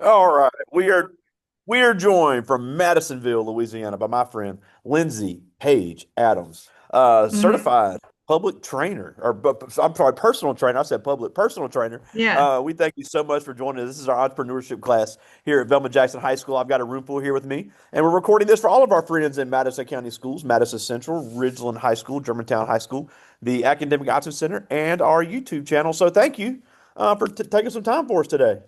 All right. We are joined from Madisonville, Louisiana, by my friend Lyndsey Paige Adams, Hmm. certified public trainer, I'm sorry, personal trainer. I said public personal trainer. Yeah. We thank you so much for joining us. This is our entrepreneurship class here at Velma Jackson High School. I've got a room full here with me, and we're recording this for all of our friends in Madison County schools: Madison Central, Ridgeland High School, Germantown High School, the Academic Option Center, and our YouTube channel. So thank you for taking some time for us today.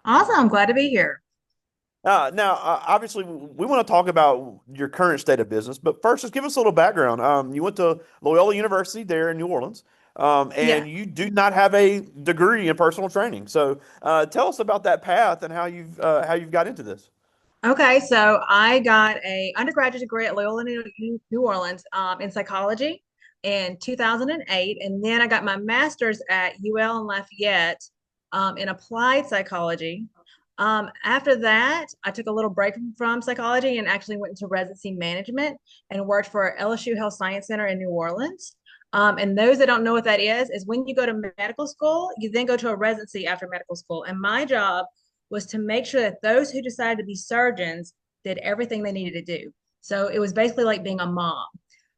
Awesome. I'm glad to be here. Now, obviously, we want to talk about your current state of business, but first, just give us a little background. You went to Loyola University there in New Orleans, Yeah. and you do not have a degree in personal training. So, tell us about that path and how you've got into this. Okay. So I got a undergraduate degree at Loyola New Orleans in psychology in 2008, and then I got my master's at UL in Lafayette in applied psychology. After that, I took a little break from psychology and actually went into residency management and worked for LSU Health Science Center in New Orleans. And those that don't know what that is when you go to medical school, you then go to a residency after medical school. And my job was to make sure that those who decided to be surgeons did everything they needed to do. So it was basically like being a mom.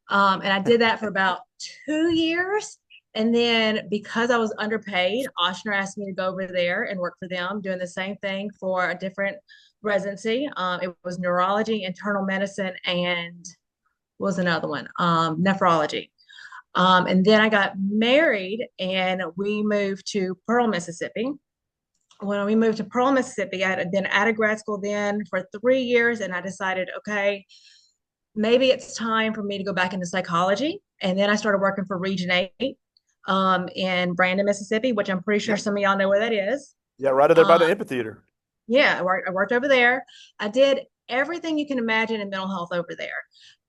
And I did that for about 2 years. And then because I was underpaid, Ochsner asked me to go over there and work for them, doing the same thing for a different residency. It was neurology, internal medicine, and what was another one? Nephrology. And then I got married and we moved to Pearl, Mississippi. When we moved to Pearl, Mississippi, I had been out of grad school then for 3 years, and I decided, okay, maybe it's time for me to go back into psychology. And then I started working for Region 8 in Brandon, Mississippi, which I'm pretty sure Yep. some of y'all know where that is. Yeah, right there by Um, the amphitheater. yeah, I worked over there. I did everything you can imagine in mental health over there.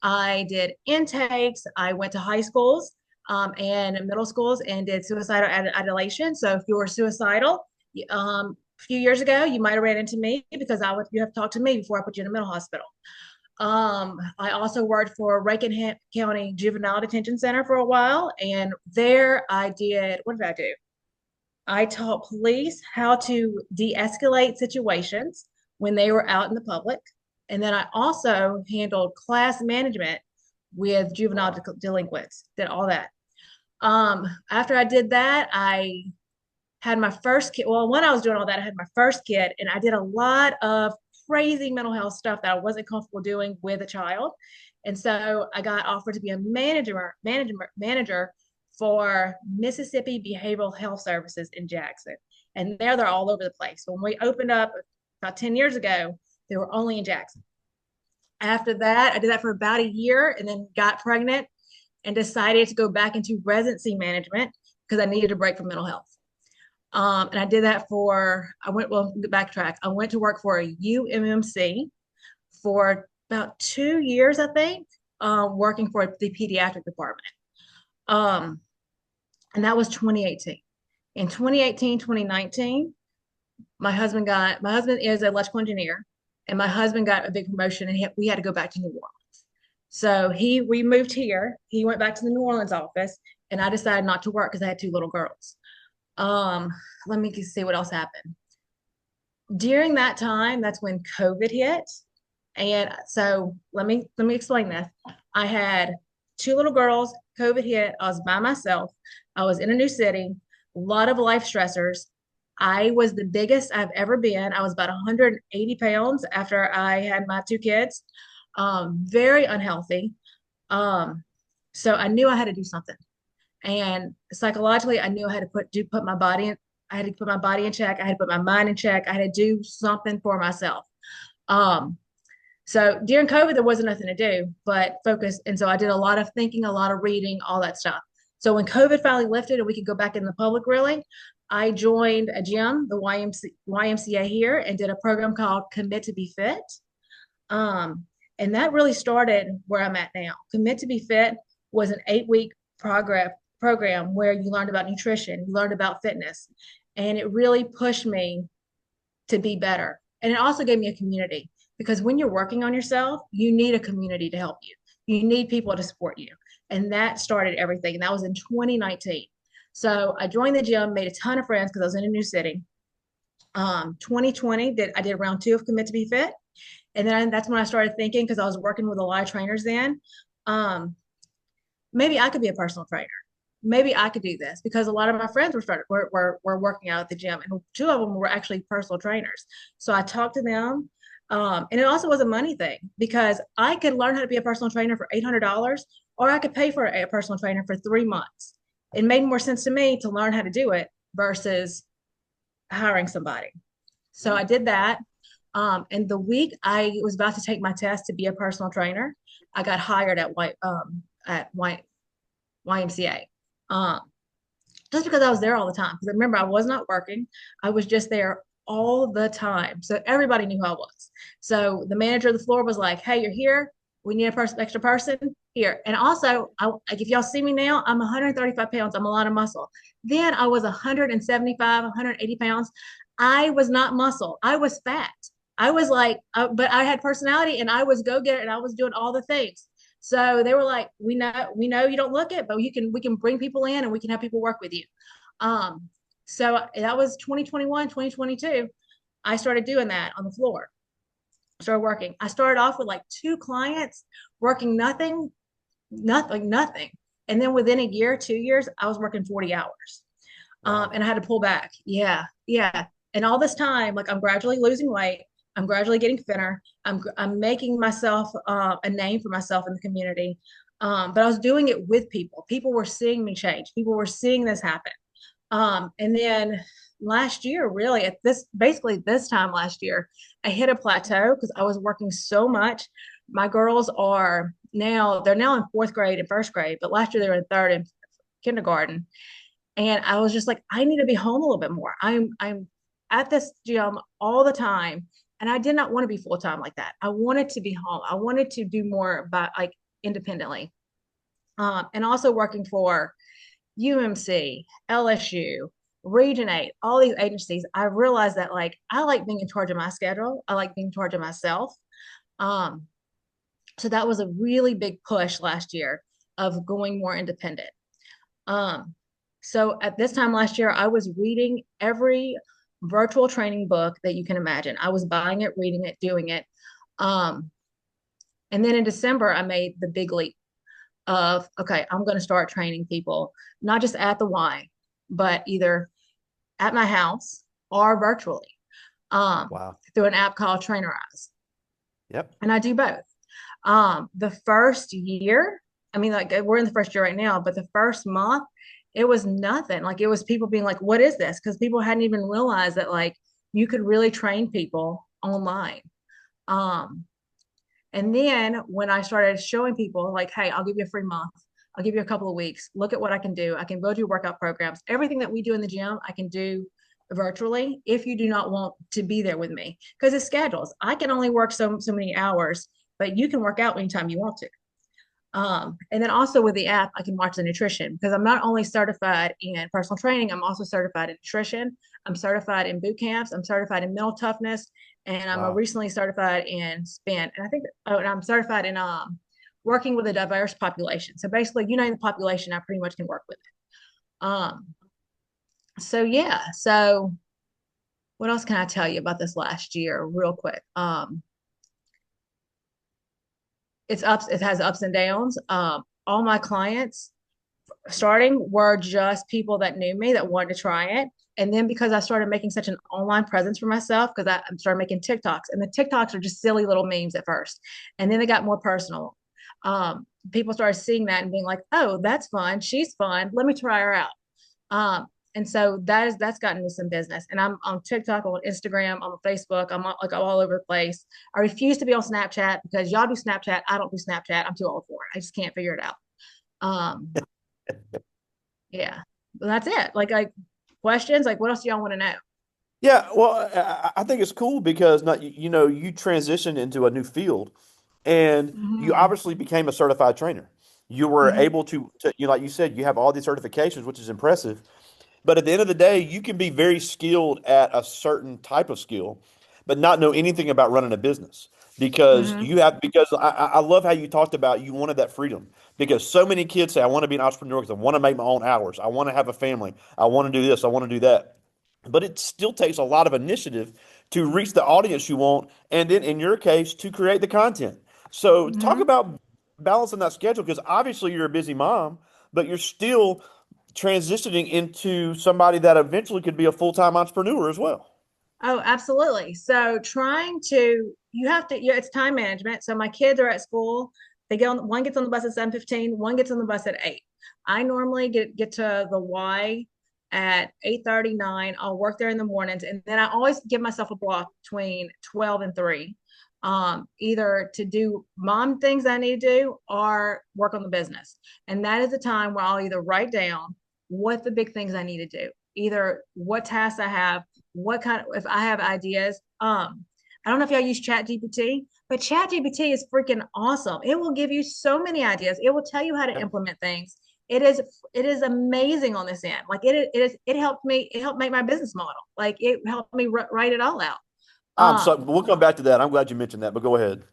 I did intakes. I went to high schools and middle schools and did suicidal ideation. So if you were suicidal, a few years ago, you might have ran into me because you have to talk to me before I put you in a mental hospital. I also worked for Rankin County Juvenile Detention Center for a while, and there I did. What did I do? I taught police how to de-escalate situations when they were out in the public. And then I also handled class management with juvenile delinquents, did all that. After I did that, I had my first kid. Well, when I was doing all that, I had my first kid, and I did a lot of crazy mental health stuff that I wasn't comfortable doing with a child. And so I got offered to be a manager for Mississippi Behavioral Health Services in Jackson. And they're all over the place. So when we opened up about 10 years ago, they were only in Jackson. After that, I did that for about a year and then got pregnant and decided to go back into residency management because I needed a break from mental health. And I did that backtrack. I went to work for a UMMC for about 2 years, I think, working for the pediatric department. Um, and that was 2018. In 2018, 2019, my husband is an electrical engineer, and my husband got a big promotion, and we had to go back to New Orleans. So we moved here. He went back to the New Orleans office, and I decided not to work because I had two little girls. Um, Let me see what else happened. During that time, that's when COVID hit. And so let me explain this. I had two little girls, COVID hit, I was by myself, I was in a new city, a lot of life stressors. I was the biggest I've ever been. I was about 180 pounds after I had my two kids. Very unhealthy. Um, so I knew I had to do something. And psychologically, I knew I had to put my body in. I had to put my body in check. I had to put my mind in check. I had to do something for myself. Um, so during COVID, there wasn't nothing to do but focus. And so I did a lot of thinking, a lot of reading, all that stuff. So when COVID finally lifted and we could go back in the public, really, I joined a gym, the YMCA here, and did a program called Commit to Be Fit. Um, and that really started where I'm at now. Commit to Be Fit was an 8 week program where you learned about nutrition, you learned about fitness, and it really pushed me to be better. And it also gave me a community because when you're working on yourself, you need a community to help you. You need people to support you. And that started everything. And that was in 2019. So I joined the gym, made a ton of friends because I was in a new city. 2020 that I did round two of Commit to Be Fit. And then that's when I started thinking, because I was working with a lot of trainers then, um, maybe I could be a personal trainer. Maybe I could do this because a lot of my friends were working out at the gym, and two of them were actually personal trainers. So I talked to them, and it also was a money thing because I could learn how to be a personal trainer for $800, or I could pay for a personal trainer for 3 months. It made more sense to me to learn how to do it versus hiring somebody. So I did that. And the week I was about to take my test to be a personal trainer, I got hired at YMCA. Um, just because I was there all the time. Because remember, I was not working. I was just there all the time. So everybody knew who I was. So the manager of the floor was like, "Hey, you're here. We need a extra person here." And also, like if y'all see me now, I'm 135 pounds. I'm a lot of muscle. Then I was 175, 180 pounds. I was not muscle. I was fat. I was like, but I had personality and I was go getter and I was doing all the things. So they were like, we know you don't look it, but we can bring people in and we can have people work with you. Um, so that was 2021, 2022. I started doing that on the floor, started working. I started off with like two clients working nothing. And then within a year, 2 years, I was working 40 hours. Wow. And I had to pull back. Yeah, yeah. And all this time, like I'm gradually losing weight. I'm gradually getting thinner. I'm making myself a name for myself in the community. But I was doing it with people. People were seeing me change. People were seeing this happen. And then last year, really at this time last year, I hit a plateau because I was working so much. My girls they're now in fourth grade and first grade, but last year they were in third and kindergarten. And I was just like, I need to be home a little bit more. I'm at this gym all the time. And I did not want to be full time like that. I wanted to be home. I wanted to do more by like independently. And also working for UMC, LSU, Region 8, all these agencies, I realized that like I like being in charge of my schedule. I like being in charge of myself. Um, so that was a really big push last year of going more independent. Um, so at this time last year, I was reading every virtual training book that you can imagine. I was buying it, reading it, doing it. Um, and then in December, I made the big leap of, okay, I'm going to start training people, not just at the Y, but either at my house or virtually Wow. through an app called Trainerize. Yep. And I do both. The first year, I mean, like we're in the first year right now, but the first month, it was nothing. Like it was people being like, what is this? Because people hadn't even realized that like you could really train people online. Um, and then when I started showing people like, hey, I'll give you a free month, I'll give you a couple of weeks, look at what I can do. I can build you workout programs. Everything that we do in the gym, I can do virtually if you do not want to be there with me. Because it's schedules. I can only work so many hours, but you can work out anytime you want to. And then also with the app, I can watch the nutrition because I'm not only certified in personal training, I'm also certified in nutrition. I'm certified in boot camps. I'm certified in mental toughness, and I'm Wow. recently certified in SPIN. And I think, oh, and I'm certified in working with a diverse population. So basically, you know, the population, I pretty much can work with it. So yeah. So what else can I tell you about this last year, real quick? It's ups. It has ups and downs. All my clients starting were just people that knew me that wanted to try it. And then because I started making such an online presence for myself, because I started making TikToks, and the TikToks are just silly little memes at first, and then they got more personal. People started seeing that and being like, "Oh, that's fun. She's fun. Let me try her out." Um, and so that's gotten me some business. And I'm on TikTok, I'm on Instagram, I'm on Facebook, I'm all over the place. I refuse to be on Snapchat because y'all do Snapchat. I don't do Snapchat. I'm too old for it. I just can't figure it out. Um, yeah, but that's it. Like questions. Like, what else do y'all want to know? Yeah, well, I think it's cool because not you transitioned into a new field, and you Hmm. obviously became a certified trainer. You were Hmm. able to like you said, you have all these certifications, which is impressive. But at the end of the day, you can be very skilled at a certain type of skill, but not know anything about running a business Hmm. because I love how you talked about you wanted that freedom because so many kids say I want to be an entrepreneur because I want to make my own hours, I want to have a family, I want to do this, I want to do that. but it still takes a lot of initiative to reach the audience you want, and then in your case, to create the content. So talk Hmm. about balancing that schedule because obviously you're a busy mom, but you're still transitioning into somebody that eventually could be a full-time entrepreneur as well. Oh, absolutely. So you have to, yeah, it's time management. So my kids are at school. They get on, one gets on the bus at 7:15, one gets on the bus at 8. I normally get to the Y at 8:39. I'll work there in the mornings. And then I always give myself a block between 12 and 3, either to do mom things I need to do or work on the business. And that is the time where I'll either write down what the big things I need to do, either what tasks I have, what kind of, if I have ideas. I don't know if y'all use Chat GPT, but Chat GPT is freaking awesome. It will give you so many ideas. It will tell you how to Yeah. implement things. It is amazing on this end. Like it helped me, it helped make my business model. Like it helped me write it all out. I'm Um, so we'll come back to that. I'm glad you mentioned that, but go ahead.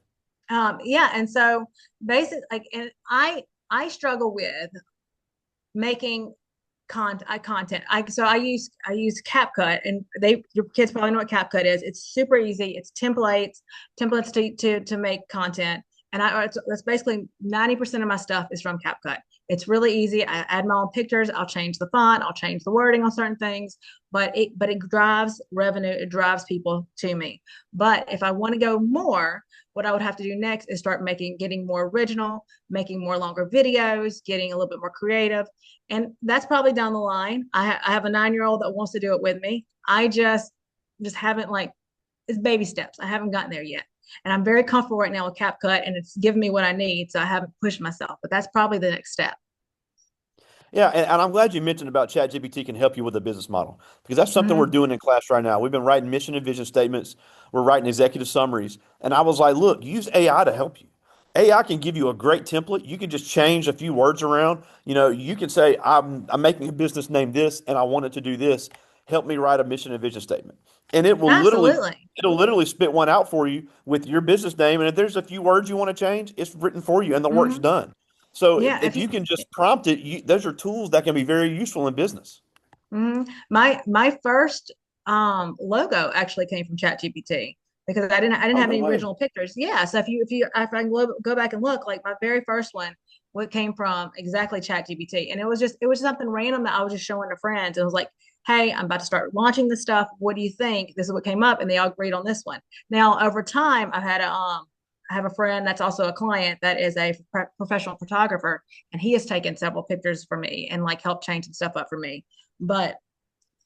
yeah, and so basically, like, and I struggle with making content. I use CapCut, and your kids probably know what CapCut is. It's super easy. It's templates to make content, and that's basically 90% of my stuff is from CapCut. It's really easy. I add my own pictures. I'll change the font. I'll change the wording on certain things, but it drives revenue. It drives people to me. But if I want to go more, what I would have to do next is start getting more original, making more longer videos, getting a little bit more creative, and that's probably down the line. I have a 9-year-old that wants to do it with me. I just haven't, like, it's baby steps. I haven't gotten there yet, and I'm very comfortable right now with CapCut, and it's giving me what I need. So I haven't pushed myself, but that's probably the next step. Yeah, and I'm glad you mentioned about ChatGPT can help you with a business model because that's something we're Mm-hmm. doing in class right now. We've been writing mission and vision statements, we're writing executive summaries, and I was like, look, use AI to help you. AI can give you a great template. You can just change a few words around. You can say, I'm making a business name this and I want it to do this. Help me write a mission and vision statement. And Absolutely. it'll literally spit one out for you with your business name. And if there's a few words you want to change, it's written for you and the work's Mm-hmm. done. So Yeah. if you can just prompt it, those are tools that can be very useful in business. My first logo actually came from ChatGPT because I didn't Oh, have no any way. original pictures. Yeah, so if I can go back and look, like my very first one, what came from exactly ChatGPT, and it was something random that I was just showing to friends. It was like, hey, I'm about to start launching this stuff. What do you think? This is what came up, and they all agreed on this one. Now over time, I have a friend that's also a client that is a professional photographer, and he has taken several pictures for me and like helped change some stuff up for me. But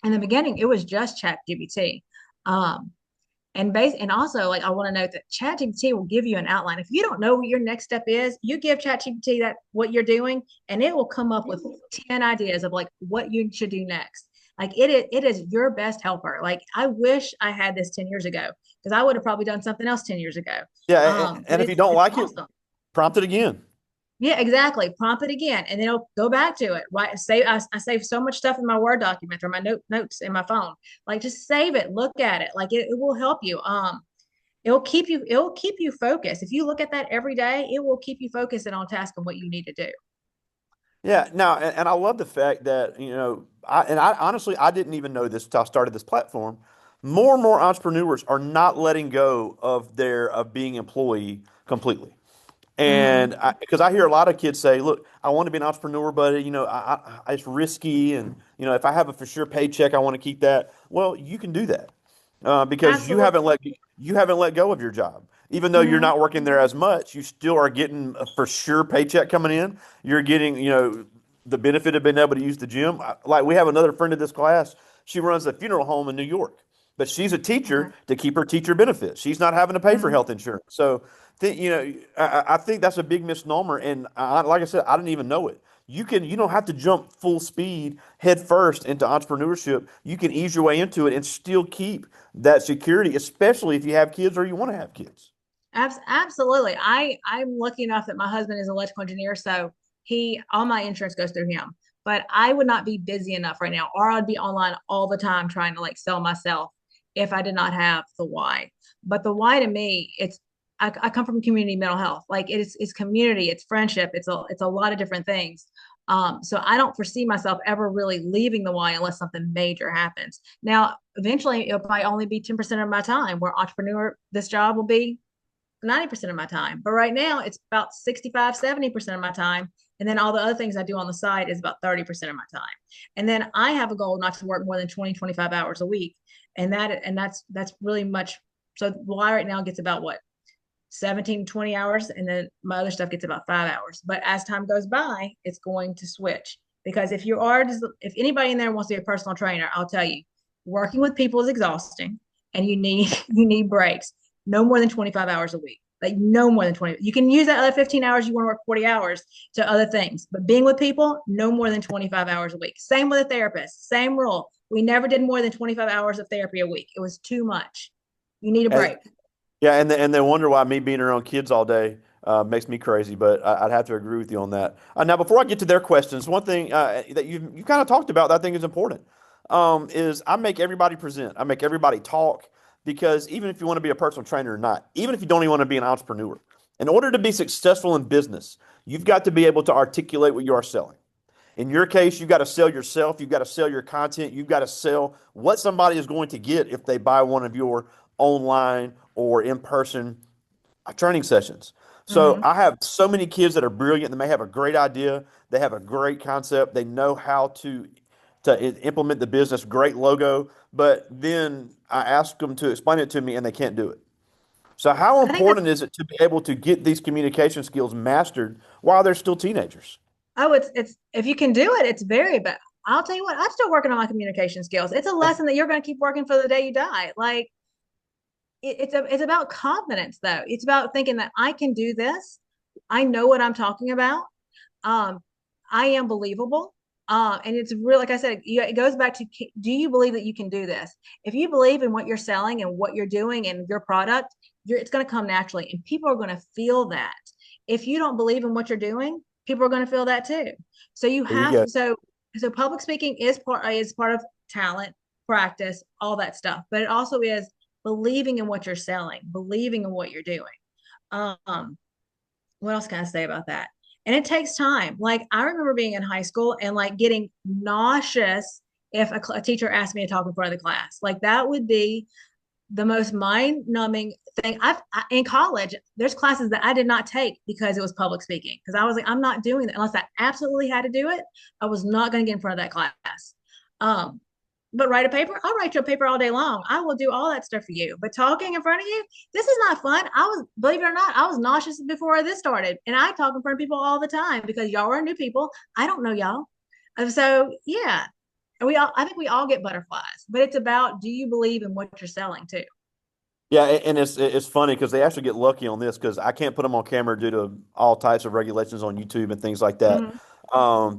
in the beginning, it was just Chat GPT. Um, and also, like, I want to note that Chat GPT will give you an outline. If you don't know what your next step is, you give Chat GPT that what you're doing, and it will come up with 10 ideas of like what you should do next. Like it is your best helper. Like I wish I had this 10 years ago because I would have probably done something else 10 years ago. Yeah, But and if you it's don't it's like it, awesome. prompt it again. Yeah, exactly. Prompt it again, and then it'll go back to it. Right? I save so much stuff in my Word document or my notes in my phone. Like, just save it. Look at it. Like, it will help you. It'll keep you focused. If you look at that every day, it will keep you focused and on task on what you need to do. Yeah, now, and I love the fact that, I honestly, I didn't even know this until I started this platform. More and more entrepreneurs are not letting go of being employee completely. Mm-hmm. And because I hear a lot of kids say, "Look, I want to be an entrepreneur, but it's risky, and if I have a for sure paycheck, I want to keep that." Well, you can do that because Absolutely. you haven't let go of your job, even though you're Mm-hmm. not working there as much. You still are getting a for sure paycheck coming in. You're getting the benefit of being able to use the gym. Like we have another friend of this class. She runs a funeral home in New York, but she's a teacher Okay. to keep her teacher benefits. She's not having to pay for Mm-hmm. health insurance. So, I think that's a big misnomer. And like I said, I didn't even know it. You don't have to jump full speed head first into entrepreneurship. You can ease your way into it and still keep that security, especially if you have kids or you want to have kids. Absolutely. I'm lucky enough that my husband is an electrical engineer, so he all my insurance goes through him. But I would not be busy enough right now, or I'd be online all the time trying to like sell myself if I did not have the why. But the why to me, I come from community mental health. Like it's community, it's friendship, it's a lot of different things. So I don't foresee myself ever really leaving the Y unless something major happens. Now, eventually, it'll probably only be 10% of my time, where entrepreneur, this job will be 90% of my time. But right now, it's about 65, 70% of my time. And then all the other things I do on the side is about 30% of my time. And then I have a goal not to work more than 20, 25 hours a week. And that's really much. So Y right now gets about what, 17 to 20 hours, and then my other stuff gets about 5 hours. But as time goes by, it's going to switch, because if anybody in there wants to be a personal trainer, I'll tell you, working with people is exhausting, and you need you need breaks. No more than 25 hours a week. Like no more than 20. You can use that other 15 hours, you want to work 40 hours to other things, but being with people, no more than 25 hours a week. Same with a therapist, same rule. We never did more than 25 hours of therapy a week. It was too much. You need a And, break. yeah, and they wonder why me being around kids all day makes me crazy. But I'd have to agree with you on that. Now, before I get to their questions, one thing that you kind of talked about that I think is important is I make everybody present. I make everybody talk because even if you want to be a personal trainer or not, even if you don't even want to be an entrepreneur, in order to be successful in business, you've got to be able to articulate what you are selling. In your case, you've got to sell yourself. You've got to sell your content. You've got to sell what somebody is going to get if they buy one of your online or in-person training sessions. So Mm-hmm. I have so many kids that are brilliant. They may have a great idea. They have a great concept. They know how to implement the business, great logo. But then I ask them to explain it to me and they can't do it. So how I think that's important is it to be able to get these communication skills mastered while they're still teenagers? Oh, it's if you can do it, it's very bad. I'll tell you what, I'm still working on my communication skills. It's a lesson that you're going to keep working for the day you die. Like it's about confidence though. It's about thinking that I can do this. I know what I'm talking about. Um, I am believable. And it's real, like I said, it goes back to, do you believe that you can do this? If you believe in what you're selling and what you're doing and your product, it's going to come naturally, and people are going to feel that. If you don't believe in what you're doing, people are going to feel that too. So you There you have go. so public speaking is part of talent, practice, all that stuff. But it also is believing in what you're selling, believing in what you're doing. Um, what else can I say about that? And it takes time. Like I remember being in high school and like getting nauseous if a teacher asked me to talk in front of the class. Like that would be the most mind-numbing thing. In college, there's classes that I did not take because it was public speaking. Because I was like, I'm not doing that unless I absolutely had to do it. I was not going to get in front of that class. Um, but write a paper, I'll write you a paper all day long. I will do all that stuff for you. But talking in front of you, this is not fun. Believe it or not, I was nauseous before this started. And I talk in front of people all the time because y'all are new people. I don't know y'all. So yeah, I think we all get butterflies, but it's about, do you believe in what you're selling too? Yeah, and it's funny because they actually get lucky on this because I can't put them on camera due to all types of regulations on YouTube and things like that. Mm-hmm.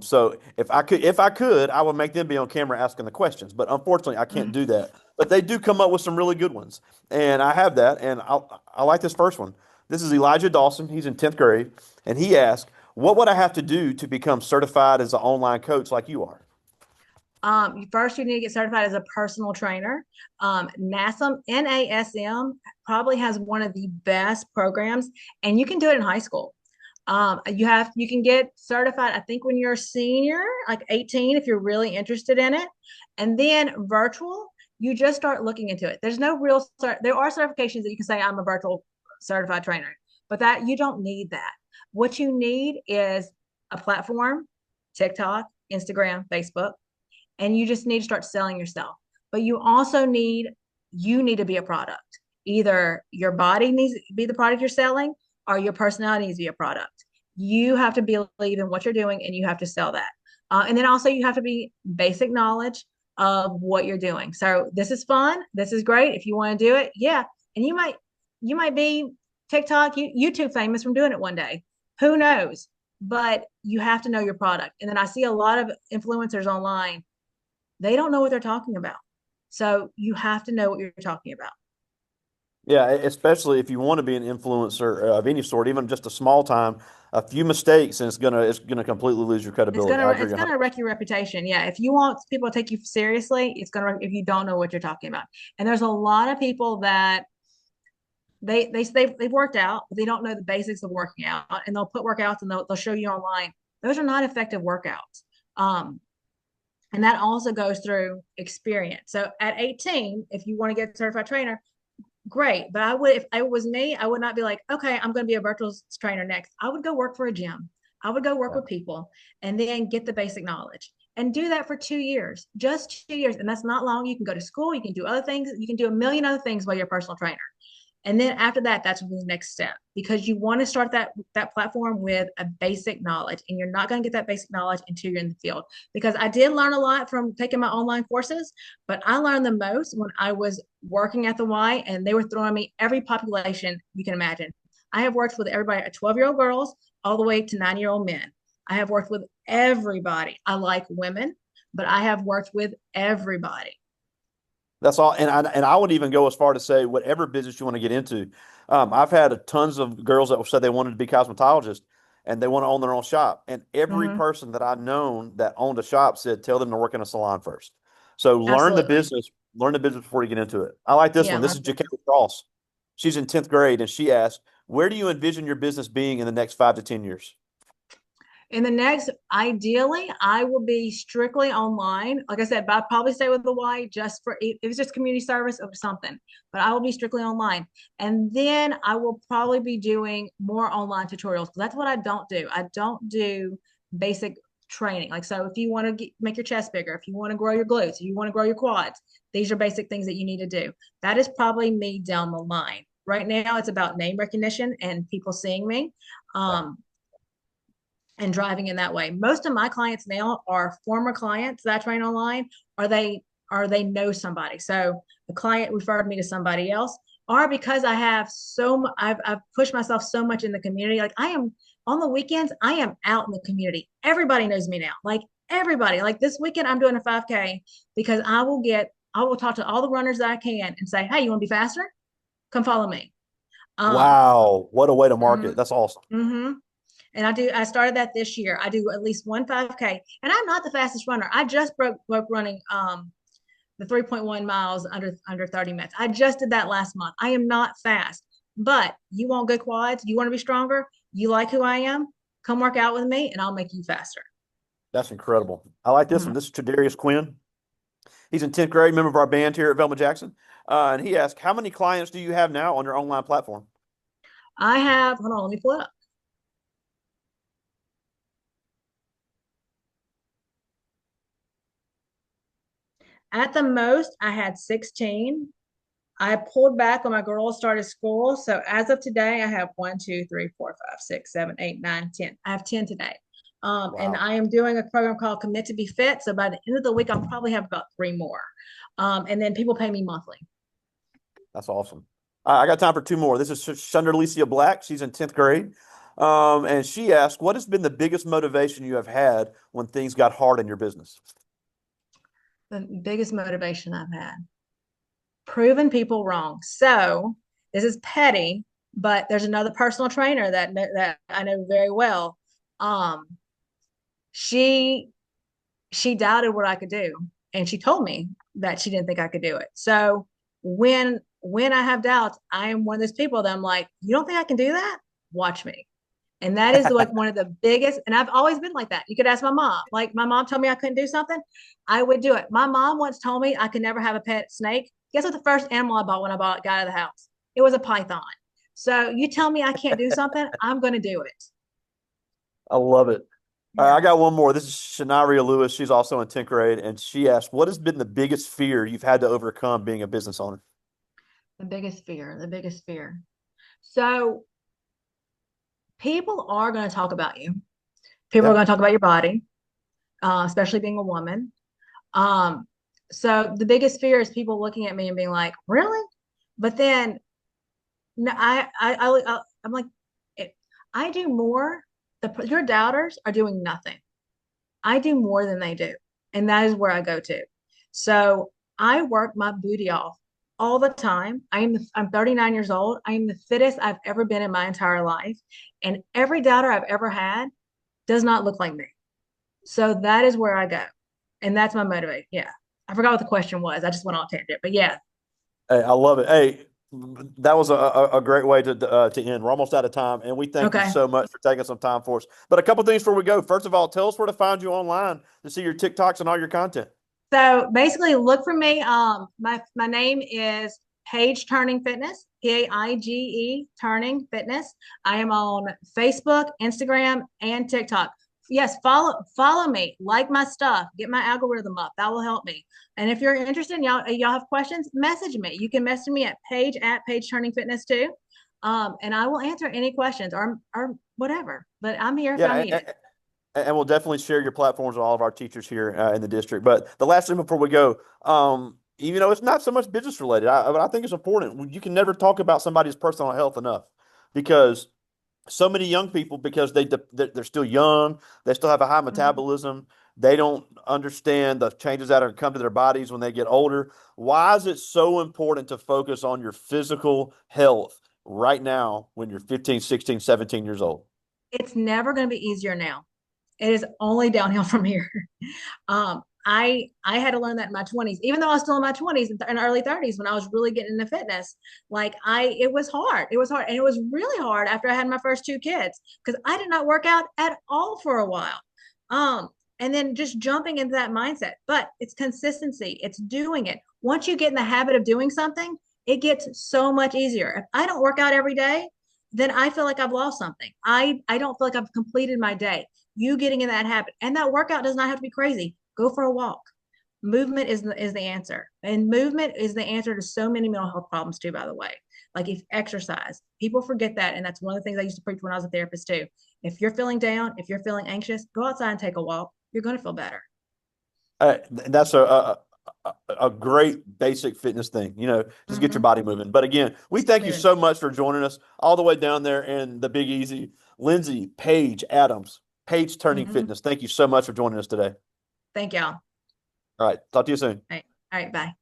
So if I could, I would make them be on camera asking the questions. But unfortunately, I can't Mm-hmm. do that. But they do come up with some really good ones, and I have that. And I like this first one. This is Elijah Dawson. He's in 10th grade, and he asked, "What would I have to do to become certified as an online coach like you are?" First, you need to get certified as a personal trainer. NASM probably has one of the best programs, and you can do it in high school. You can get certified, I think, when you're a senior, like 18, if you're really interested in it. And then virtual, you just start looking into it. There's no real there are certifications that you can say I'm a virtual certified trainer, but that you don't need that. What you need is a platform, TikTok, Instagram, Facebook, and you just need to start selling yourself. But you need to be a product. Either your body needs to be the product you're selling, or your personality needs to be a product. You have to believe in what you're doing, and you have to sell that. And then also you have to be basic knowledge of what you're doing. So this is fun. This is great. If you want to do it, yeah. And you might be TikTok, YouTube famous from doing it one day. Who knows? But you have to know your product. And then I see a lot of influencers online, they don't know what they're talking about. So you have to know what you're talking about. Yeah, especially if you want to be an influencer of any sort, even just a small time, a few mistakes and it's gonna completely lose your It's credibility. gonna I it's agree gonna 100%. wreck your reputation. Yeah, if you want people to take you seriously, it's gonna if you don't know what you're talking about. And there's a lot of people that they've worked out, but they don't know the basics of working out, and they'll put workouts and they'll show you online, Those are not effective workouts. Um, and that also goes through experience. So at 18, if you want to get a certified trainer, great. But I would, if it was me, I would not be like, okay, I'm going to be a virtual trainer next. I would go work for a gym. I would go work Yeah. with people and then get the basic knowledge and do that for 2 years, just 2 years. And that's not long. You can go to school, you can do other things, you can do a million other things while you're a personal trainer. And then after that, that's the next step because you want to start that platform with a basic knowledge, and you're not going to get that basic knowledge until you're in the field. Because I did learn a lot from taking my online courses, but I learned the most when I was working at the Y, and they were throwing me every population you can imagine. I have worked with everybody, 12-year-old girls all the way to 9-year-old men. I have worked with everybody. I like women, but I have worked with everybody. That's all. And I would even go as far to say whatever business you want to get into. I've had tons of girls that said they wanted to be cosmetologists and they want to own their own shop. And every Mm-hmm. person that I've known that owned a shop said, tell them to work in a salon first. So Absolutely. learn the business before you get into it. I like this Yeah, one. This is learn business. Jacqueline Cross. She's in 10th grade and she asked, where do you envision your business being in the next 5 to 10 years? In the next, ideally, I will be strictly online. Like I said, but I'll probably stay with the Y just for if it's just community service or something. But I will be strictly online, and then I will probably be doing more online tutorials because that's what I don't do. I don't do basic training. Like so, if you want to make your chest bigger, if you want to grow your glutes, if you want to grow your quads, these are basic things that you need to do. That is probably me down the line. Right now, it's about name recognition and people seeing me. Yeah. Um, and driving in that way. Most of my clients now are former clients that I train online, or they know somebody. So the client referred me to somebody else, or because I have I've pushed myself so much in the community. Like I am on the weekends, I am out in the community. Everybody knows me now. Like everybody. Like this weekend, I'm doing a 5K because I will talk to all the runners that I can and say, hey, you want to be faster? Come follow me. Um, Wow. What a way to market. mm-hmm, That's awesome. mm-hmm. And I started that this year. I do at least one 5K. And I'm not the fastest runner. I just broke running the 3.1 miles under 30 minutes. I just did that last month. I am not fast. But you want good quads, you want to be stronger, you like who I am, come work out with me and I'll make you faster. That's incredible. I like this one. Mhm. This is Tredarius Quinn. He's in 10th grade, member of our band here at Velma Jackson. And he asked, how many clients do you have now on your online platform? I have, hold on, let me pull it up. At the most, I had 16. I pulled back when my girls started school. So as of today, I have 1, 2, 3, 4, 5, 6, 7, 8, 9, 10. I have 10 today. And Wow. I am doing a program called Commit to Be Fit. So by the end of the week, I'll probably have about three more. And then people pay me monthly. That's awesome. I got time for two more. This is Shunderlicia Black. She's in 10th grade. And she asked, what has been the biggest motivation you have had when things got hard in your business? The biggest motivation I've had, proving people wrong. So this is petty, but there's another personal trainer that I know very well. Um, she she doubted what I could do. And she told me that she didn't think I could do it. So when I have doubts, I am one of those people that I'm like, you don't think I can do that? Watch me. And that is like one of the biggest, and I've always been like that. You could ask my mom. Like my mom told me I couldn't do something, I would do it. My mom once told me I could never have a pet snake. Guess what the first animal I bought when I got out of the house? It was a python. So you tell me I can't do something, I'm going to do it. I love it. I Yeah. got one more. This is Shanaria Lewis. She's also in 10th grade. And she asked, what has been the biggest fear you've had to overcome being a business owner? The biggest fear, the biggest fear. So people are going to talk about you. People are Yeah. going to talk about your body, especially being a woman. Um, so the biggest fear is people looking at me and being like, "Really?" But then no, I'm like, it, I do more. Your doubters are doing nothing. I do more than they do, and that is where I go to. So I work my booty off all the time. I'm 39 years old. I am the fittest I've ever been in my entire life, and every doubter I've ever had does not look like me. So that is where I go. And that's my motivation. Yeah. I forgot what the question was. I just went on a tangent. But yeah. Hey, I love it. Hey, That was a great way to end. We're almost out of time, and we thank you Okay. so much for taking some time for us. But a couple things before we go. First of all, tell us where to find you online to see your TikToks and all your content. So basically, look for me. My name is Paige Turning Fitness, Paige Turning Fitness. I am on Facebook, Instagram, and TikTok. Yes, follow me, like my stuff, get my algorithm up. That will help me. And if you're interested, and y'all have questions, message me. You can message me at Paige Turning Fitness too, and I will answer any questions or whatever. But I'm here if y'all Yeah, need it. and we'll definitely share your platforms with all of our teachers here in the district. But the last thing before we go, even though it's not so much business related, but I think it's important. You can never talk about somebody's personal health enough because so many young people, because they're still young, they still have a high Mhm. metabolism. They don't understand the changes that are come to their bodies when they get older. Why is it so important to focus on your physical health right now when you're 15, 16, 17 years old? It's never going to be easier now. It is only downhill from here. I had to learn that in my 20s, even though I was still in my 20s and early 30s when I was really getting into fitness. Like it was hard. It was hard. And it was really hard after I had my first two kids because I did not work out at all for a while. Um, and then just jumping into that mindset. But it's consistency, it's doing it. Once you get in the habit of doing something, it gets so much easier. If I don't work out every day, then I feel like I've lost something. I don't feel like I've completed my day. You getting in that habit, and that workout does not have to be crazy. Go for a walk. Movement is the answer, and movement is the answer to so many mental health problems too. By the way, like if exercise, people forget that, and that's one of the things I used to preach when I was a therapist too. If you're feeling down, if you're feeling anxious, go outside and take a walk. You're going to feel better. That's a great basic fitness thing, just get your Mm-hmm. body moving. But again, we thank It you is. so much for joining us all the way down there in the Big Easy. Lyndsey Paige Adams, Page Turning Mm-hmm. Fitness. Thank you so much for joining us today. Thank y'all. All right. Talk to you soon. All right. All right. Bye.